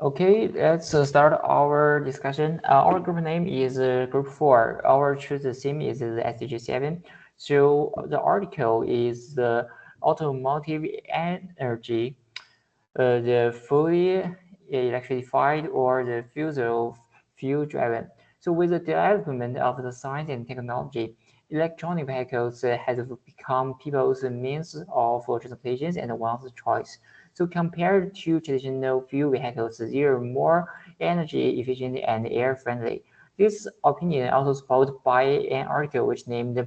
Okay, let's start our discussion. Our group name is Group 4. Our choose theme is the SDG7. So the article is the automotive energy, the fully electrified or the fuel driven. So with the development of the science and technology, electronic vehicles has become people's means of transportation and one's choice. So compared to traditional fuel vehicles, they are more energy efficient and air friendly. This opinion also supported by an article which named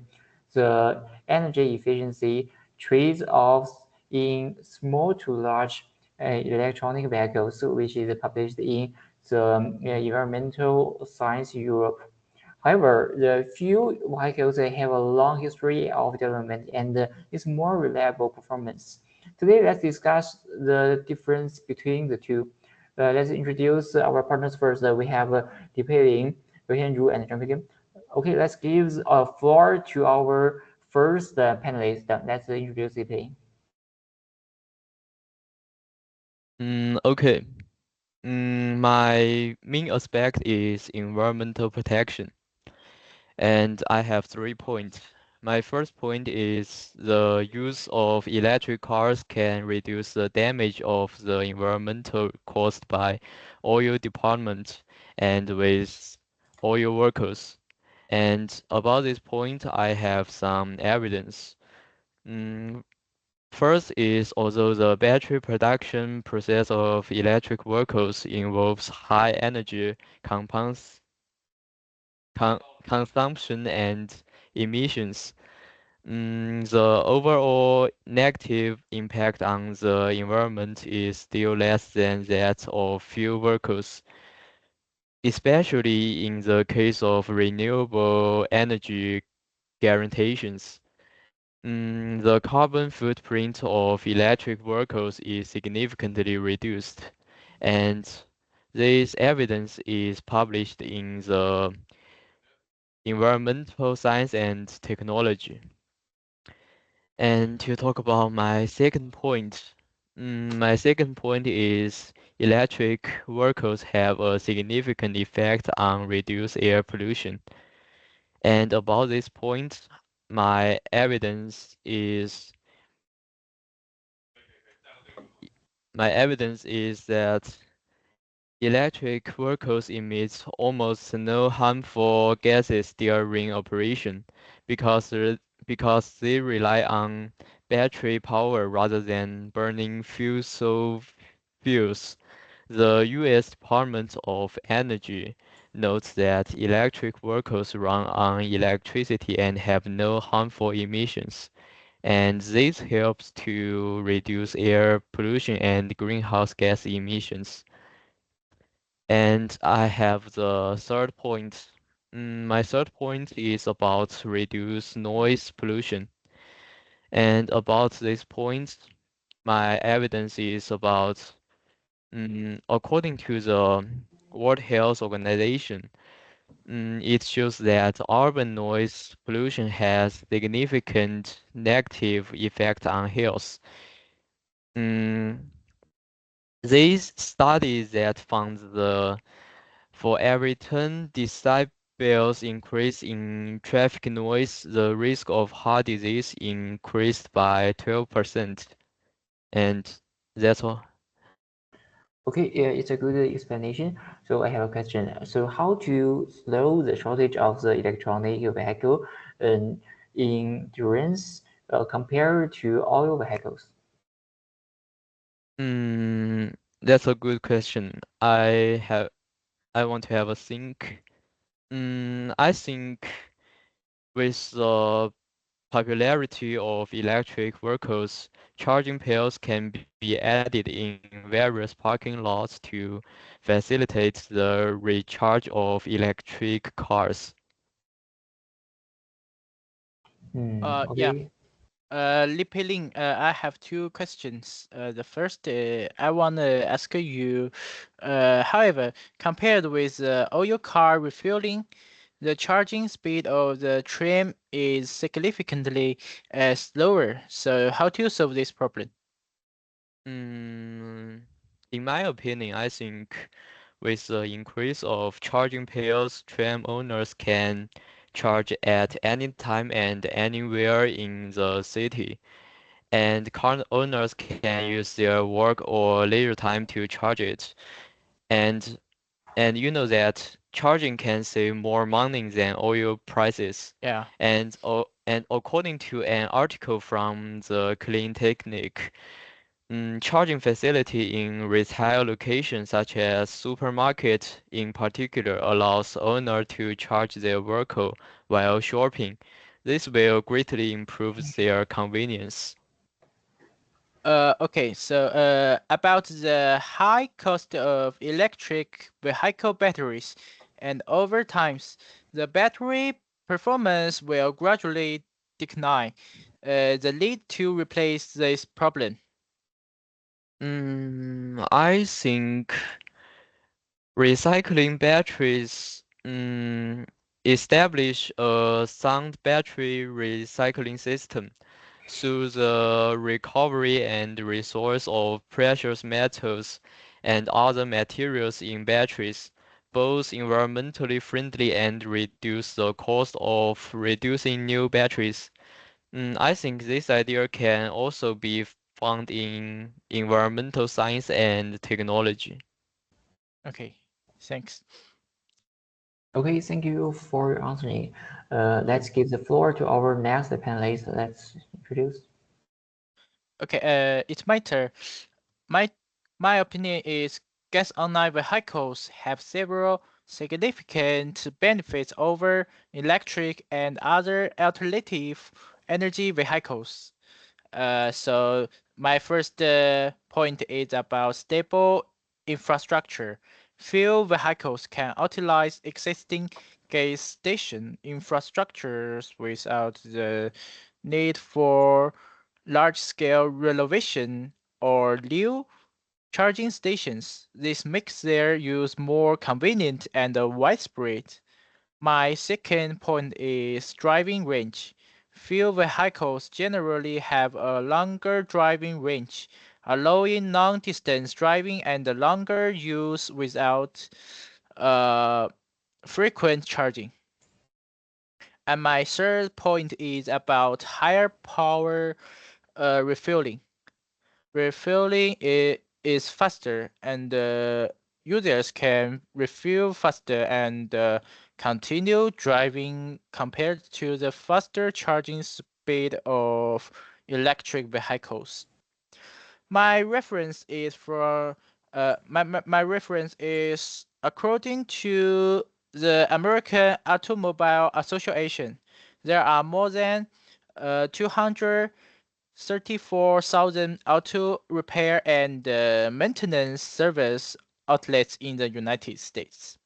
the energy efficiency trade-offs in small to large electronic vehicles, which is published in the Environmental Science Europe. However, the fuel vehicles have a long history of development and is more reliable performance. Today, let's discuss the difference between the two. Let's introduce our partners first. We have Dipei Yu, and Zhang Peking. Okay, let's give a floor to our first panelist. Let's introduce Dipei. Okay. My main aspect is environmental protection, and I have 3 points. My first point is the use of electric cars can reduce the damage of the environmental caused by oil department and with oil workers. And about this point, I have some evidence. Mm, First is although the battery production process of electric vehicles involves high energy compounds, consumption and emissions, the overall negative impact on the environment is still less than that of fuel vehicles, especially in the case of renewable energy guarantees. The carbon footprint of electric vehicles is significantly reduced, and this evidence is published in the Environmental Science and Technology. And to talk about my second point is electric vehicles have a significant effect on reduced air pollution. And about this point, my evidence is My evidence is that electric vehicles emit almost no harmful gases during operation because they rely on battery power rather than burning fossil fuels. The U.S. Department of Energy notes that electric vehicles run on electricity and have no harmful emissions, and this helps to reduce air pollution and greenhouse gas emissions. And I have the third point. My third point is about reduce noise pollution. And about this point, my evidence is about, according to the World Health Organization, it shows that urban noise pollution has significant negative effect on health. Mm, these studies that found for every 10 decibels increase in traffic noise, the risk of heart disease increased by 12%. And that's all. Okay, yeah, it's a good explanation. So I have a question. So how to slow the shortage of the electronic vehicle and endurance compared to oil vehicles? That's a good question. I want to have a think. I think with the popularity of electric vehicles, charging piles can be added in various parking lots to facilitate the recharge of electric cars. Yeah. Okay. Li Peiling, I have two questions. The first, I want to ask you, however, compared with oil car refueling, the charging speed of the tram is significantly slower. So how to solve this problem? Mm, in my opinion, I think with the increase of charging pairs, tram owners can charge at any time and anywhere in the city. And car owners can use their work or leisure time to charge it. And and you know that charging can save more money than oil prices. Yeah. And according to an article from the Clean Technique, charging facility in retail locations such as supermarket in particular allows owner to charge their vehicle while shopping. This will greatly improve their convenience. Okay, so about the high cost of electric vehicle batteries, and over time, the battery performance will gradually decline. The need to replace this problem. I think recycling batteries establish a sound battery recycling system through the recovery and resource of precious metals and other materials in batteries, both environmentally friendly and reduce the cost of reducing new batteries. I think this idea can also be found in environmental science and technology. Okay, thanks. Okay, thank you for answering. Let's give the floor to our next panelist. Let's introduce. Okay, it's my turn. My my opinion is gas online vehicles have several significant benefits over electric and other alternative energy vehicles. So my first point is about stable infrastructure. Few vehicles can utilize existing gas station infrastructures without the need for large-scale renovation or new charging stations. This makes their use more convenient and widespread. My second point is driving range. Few vehicles generally have a longer driving range, allowing long-distance driving and longer use without uh, frequent charging. And my third point is about higher power refueling. Refueling is faster, and users can refuel faster and continue driving compared to the faster charging speed of electric vehicles. My reference is for my reference is according to the American Automobile Association. There are more than 234,000 auto repair and maintenance service outlets in the United States.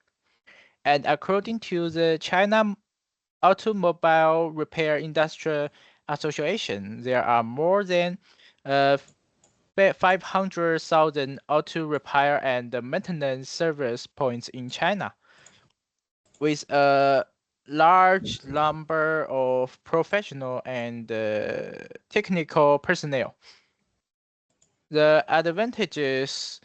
And according to the China Automobile Repair Industrial Association, there are more than 500,000 auto repair and maintenance service points in China, with a large number of professional and technical personnel. The advantages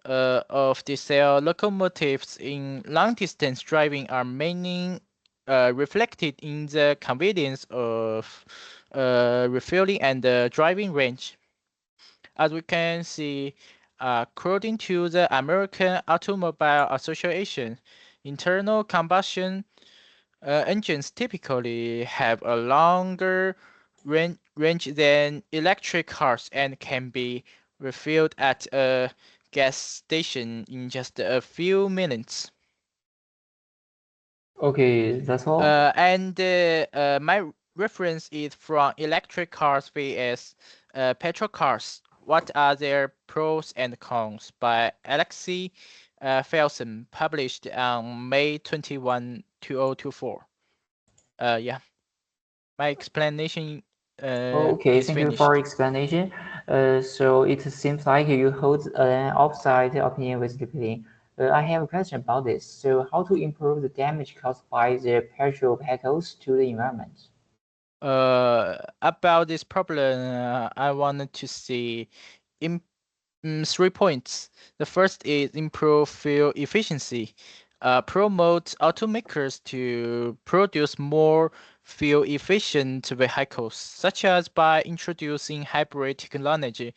of diesel locomotives in long-distance driving are mainly reflected in the convenience of refueling and driving range. As we can see, according to the American Automobile Association, internal combustion engines typically have a longer range than electric cars and can be refueled at a gas station in just a few minutes. Okay, that's all. And my reference is from electric cars vs petrol cars. What are their pros and cons by Alexei Felsen, published on May 21, 2024. Yeah, my explanation Okay, is thank you finished. for explanation. So it seems like you hold an opposite opinion with repeating. I have a question about this. So how to improve the damage caused by the petrol vehicles to the environment? About this problem, I wanted to see 3 points. The first is improve fuel efficiency. Promote automakers to produce more fuel-efficient vehicles, such as by introducing hybrid technology,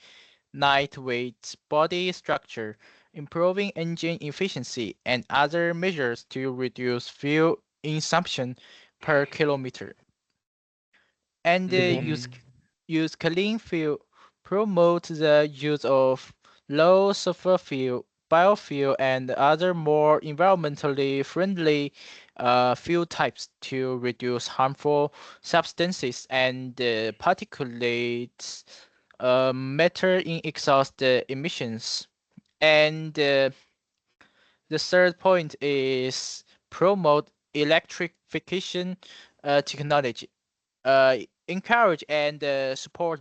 lightweight body structure, improving engine efficiency, and other measures to reduce fuel consumption per kilometer. And use clean fuel, promote the use of low sulfur fuel, biofuel, and other more environmentally friendly fuel types to reduce harmful substances and particulates matter in exhaust emissions. And the third point is promote electrification technology. Encourage and support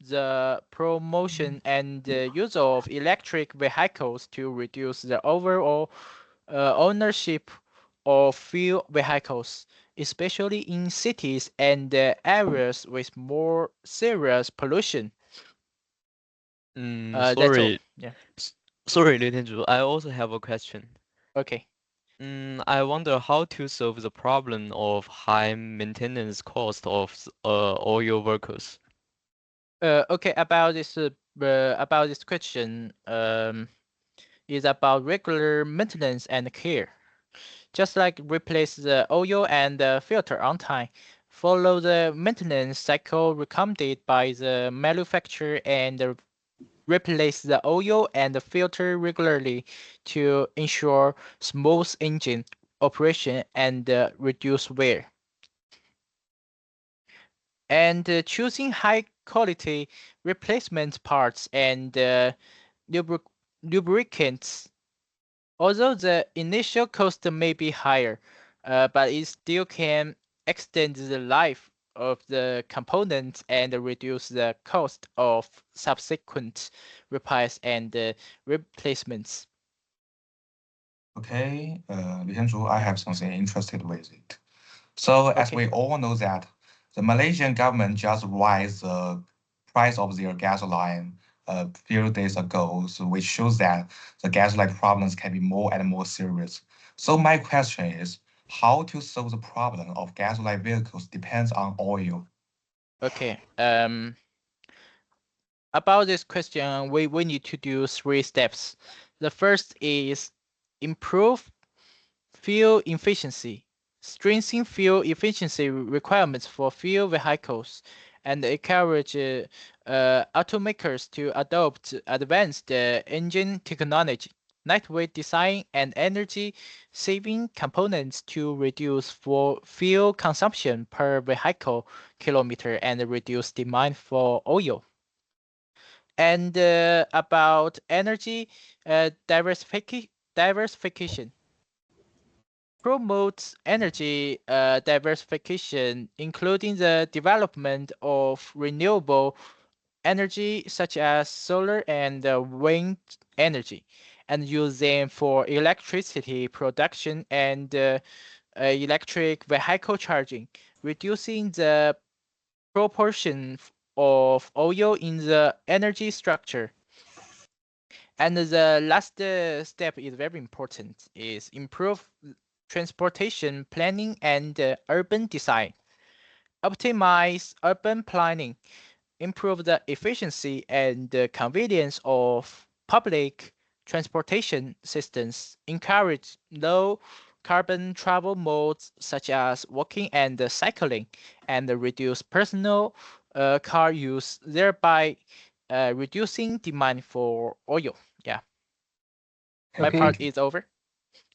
the promotion and use of electric vehicles to reduce the overall ownership of fuel vehicles, especially in cities and areas with more serious pollution. That's all. Sorry. Yeah. Sorry, Liu Tianzhu. I also have a question. Okay. I wonder how to solve the problem of high maintenance cost of oil vehicles. Okay. About this question, is about regular maintenance and care. Just like replace the oil and the filter on time, follow the maintenance cycle recommended by the manufacturer and replace the oil and the filter regularly to ensure smooth engine operation and reduce wear. And choosing high quality replacement parts and lubricants. Although the initial cost may be higher, but it still can extend the life of the components and reduce the cost of subsequent repairs and replacements. Okay, Liu Tianzhu, I have something interested with it. So as we all know that the Malaysian government just raised the price of their gasoline a few days ago, so which shows that the gasoline problems can be more and more serious. So my question is, how to solve the problem of gasoline vehicles depends on oil. Okay. About this question, we need to do 3 steps. The first is improve fuel efficiency, strengthen fuel efficiency requirements for fuel vehicles, and encourage automakers to adopt advanced engine technology, lightweight design, and energy-saving components to reduce fuel consumption per vehicle kilometer and reduce demand for oil. And about energy diversification. Promotes energy diversification, including the development of renewable energy such as solar and wind energy, and use them for electricity production and electric vehicle charging, reducing the proportion of oil in the energy structure. And the last step is very important, is improve transportation planning and urban design. Optimize urban planning, improve the efficiency and convenience of public transportation systems, encourage low carbon travel modes such as walking and cycling, and reduce personal car use, thereby reducing demand for oil. Yeah. My part is over.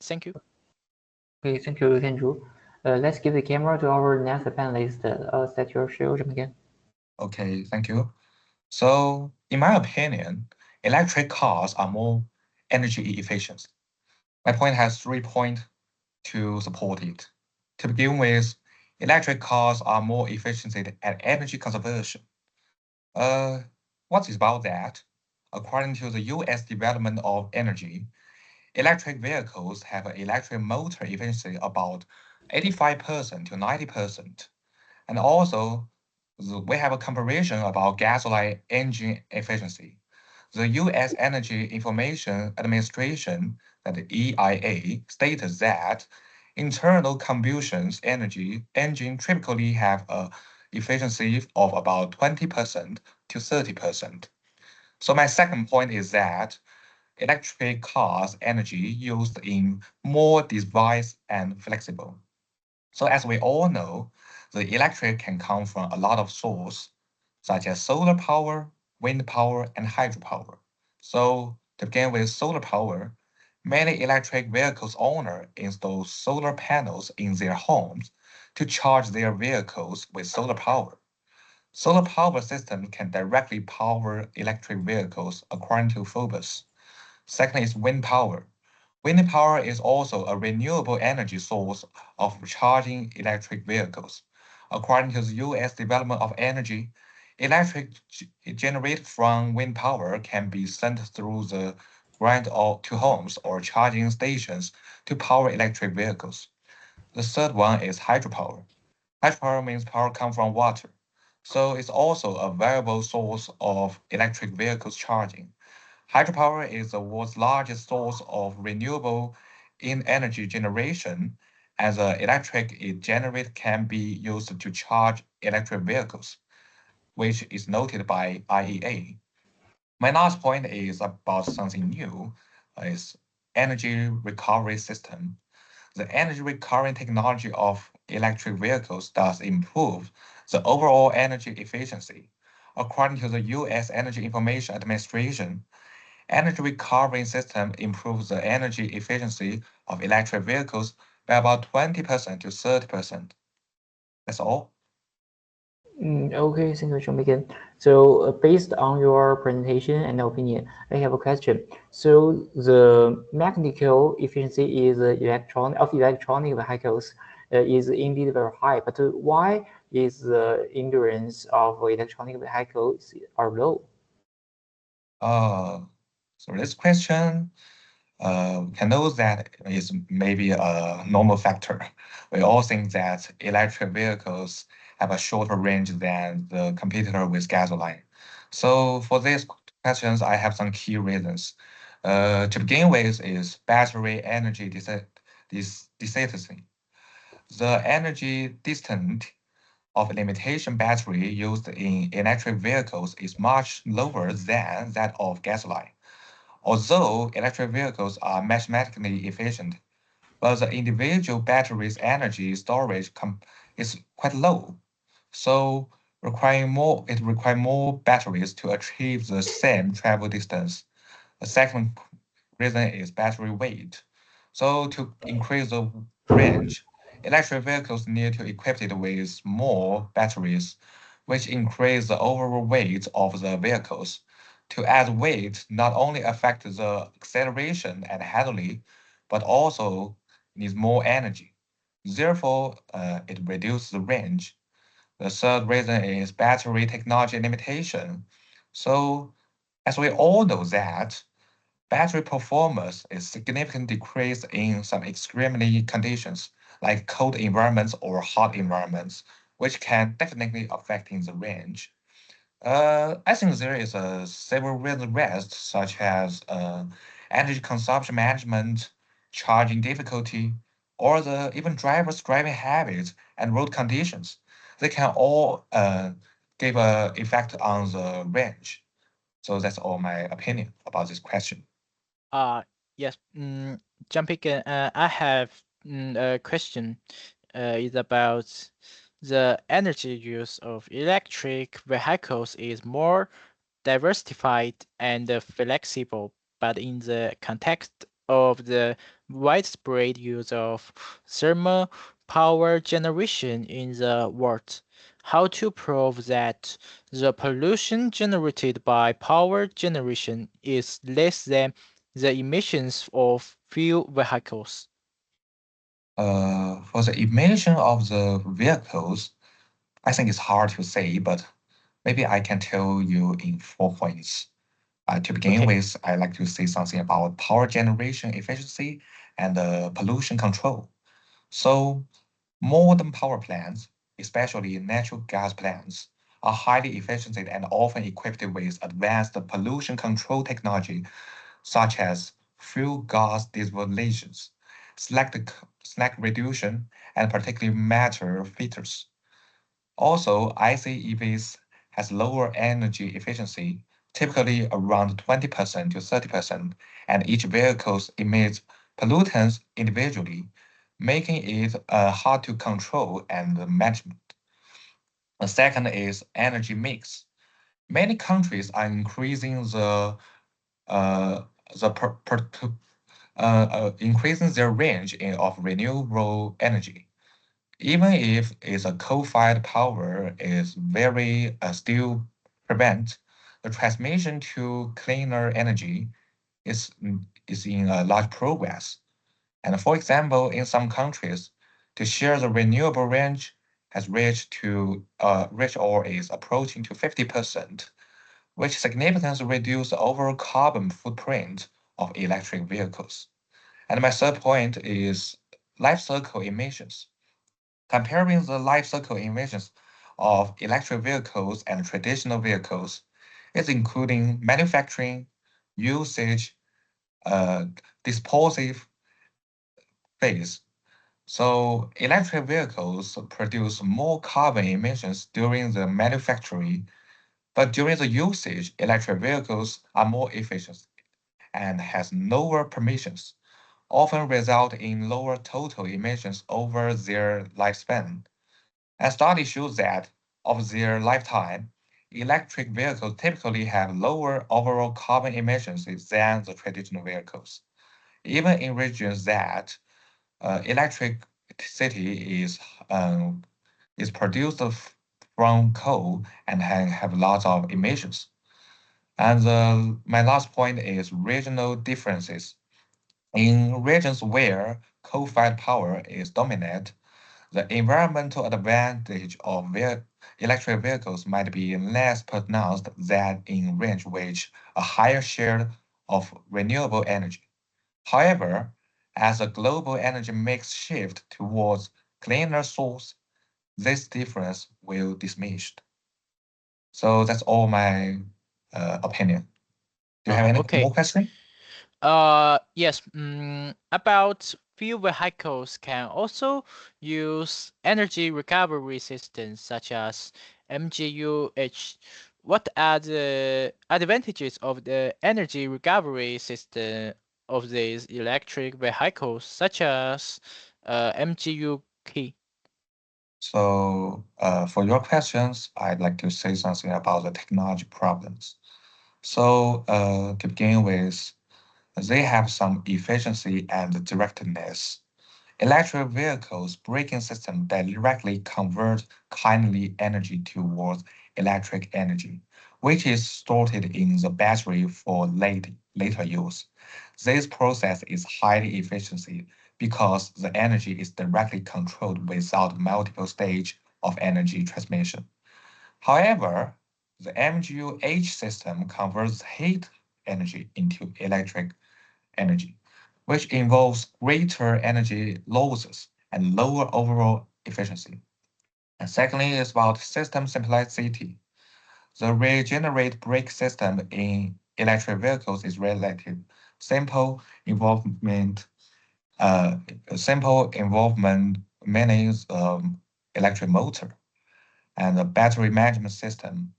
Thank you. Okay, thank you, Tianzhu. Let's give the camera to our next panelist. Set your show again. Okay, thank you. So in my opinion, electric cars are more energy efficient. My point has 3 points to support it. To begin with, electric cars are more efficient at energy conservation. What is about that? According to the US Department of Energy, electric vehicles have an electric motor efficiency about 85% to 90%. And also, we have a comparison about gasoline engine efficiency. The U.S. Energy Information Administration, that EIA, stated that internal combustion engine typically have a efficiency of about 20% to 30%. So my second point is that electric cars' energy used in more device and flexible. So as we all know, the electric can come from a lot of sources, such as solar power, wind power, and hydropower. So to begin with solar power, many electric vehicles owners install solar panels in their homes to charge their vehicles with solar power. Solar power systems can directly power electric vehicles according to Phobos. Second is wind power. Wind power is also a renewable energy source of charging electric vehicles. According to the U.S. Department of Energy, electric generated from wind power can be sent through the grid to homes or charging stations to power electric vehicles. The third one is hydropower. Hydropower means power comes from water, so it's also a valuable source of electric vehicles charging. Hydropower is the world's largest source of renewable in energy generation, as the electric it generates can be used to charge electric vehicles, which is noted by IEA. My last point is about something new, is energy recovery system. The energy recovery technology of electric vehicles does improve the overall energy efficiency. According to the U.S. Energy Information Administration, energy recovery system improves the energy efficiency of electric vehicles by about 20% to 30%. That's all. Okay, thank you, Shumiken. So, based on your presentation and opinion, I have a question. So, the mechanical efficiency is electronic vehicles is indeed very high, but why is the endurance of electronic vehicles are low? So this question, can know that is maybe a normal factor. We all think that electric vehicles have a shorter range than the competitor with gasoline. So for these questions, I have some key reasons. To begin with is battery energy density. The energy density of limitation battery used in electric vehicles is much lower than that of gasoline. Although electric vehicles are mathematically efficient, but the individual battery's energy storage is quite low, so it requires more batteries to achieve the same travel distance. The second reason is battery weight. So to increase the range, electric vehicles need to equip it with more batteries, which increase the overall weight of the vehicles. To add weight not only affects the acceleration and handling, but also needs more energy. Therefore, it reduces the range. The third reason is battery technology limitation. So, as we all know that battery performance is significantly decreased in some extremely conditions, like cold environments or hot environments, which can definitely affecting the range. I think there is several reasons, such as energy consumption management, charging difficulty, or even drivers' driving habits and road conditions. They can all give an effect on the range. So that's all my opinion about this question. Yes, jumping in, I have a question. Is about the energy use of electric vehicles is more diversified and flexible, but in the context of the widespread use of thermal power generation in the world, how to prove that the pollution generated by power generation is less than the emissions of fuel vehicles? For the emission of the vehicles, I think it's hard to say, but maybe I can tell you in 4 points. To begin Okay. with, I like to say something about power generation efficiency and pollution control. So modern power plants, especially natural gas plants, are highly efficient and often equipped with advanced pollution control technology, such as fuel gas dispositions, slack reduction, and particulate matter filters. Also, ICEVs has lower energy efficiency, typically around 20% to 30%, and each vehicle emits pollutants individually, making it hard to control and management. The second is energy mix. Many countries are increasing uh, increasing their range of renewable energy. Even if it's a coal-fired power is very still prevent, the transmission to cleaner energy is in a large progress. And for example, in some countries, to share the renewable range has reached or is approaching to 50%, which significantly reduce the overall carbon footprint of electric vehicles. And my third point is life cycle emissions. Comparing the life cycle emissions of electric vehicles and traditional vehicles is including manufacturing, usage, dispositive phase. So electric vehicles produce more carbon emissions during the manufacturing, but during the usage, electric vehicles are more efficient and has lower emissions, often result in lower total emissions over their lifespan. A study shows that of their lifetime, electric vehicles typically have lower overall carbon emissions than the traditional vehicles, even in regions that electricity is produced from coal and have lots of emissions. And my last point is regional differences. In regions where coal-fired power is dominant, the environmental advantage of electric vehicles might be less pronounced than in range which a higher share of renewable energy. However, as a global energy mix shift towards cleaner source, this difference will diminish. So that's all my opinion. Do you have any Okay. more questions? Yes. About fuel vehicles can also use energy recovery systems such as MGUH. What are the advantages of the energy recovery system of these electric vehicles such as MGUK? So for your questions, I'd like to say something about the technology problems. So to begin with, they have some efficiency and directness. Electric vehicles' braking system directly convert kindly energy towards electric energy, which is stored in the battery for later use. This process is highly efficient because the energy is directly controlled without multiple stage of energy transmission. However, the MGUH system converts heat energy into electric energy, which involves greater energy losses and lower overall efficiency. And secondly, is about system simplicity. The regenerate brake system in electric vehicles is relative simple involvement, uh, simple involvement means electric motor and the battery management system.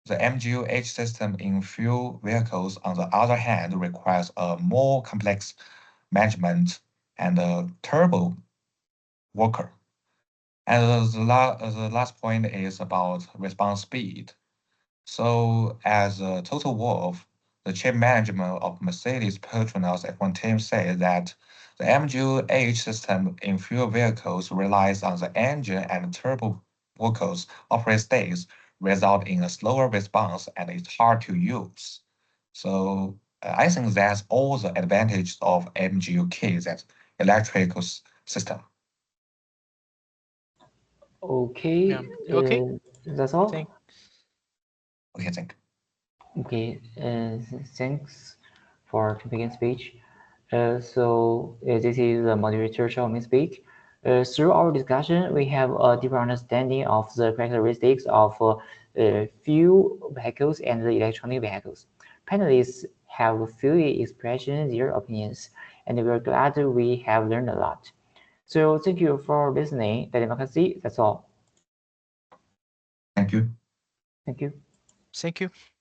The MGUH system in fuel vehicles, on the other hand, requires a more complex management and a turbo worker. And the last point is about response speed. So as Total Wolf, the chief management of Mercedes Petronas F1 team said that the MGUH system in fuel vehicles relies on the engine and turbo workers operate states, result in a slower response and it's hard to use. So I think that's all the advantages of MGUK, that electrical system. Okay. Yeah. Okay. That's all. Thank. Okay, thank. Okay. Thanks for to begin speech. So this is the moderator Xiaoming speak. Through our discussion, we have a deeper understanding of the characteristics of fuel vehicles and the electronic vehicles. Panelists have freely expressed their opinions, and we're glad we have learned a lot. So thank you for listening. Democracy, that's all. Thank you. Thank you. Thank you.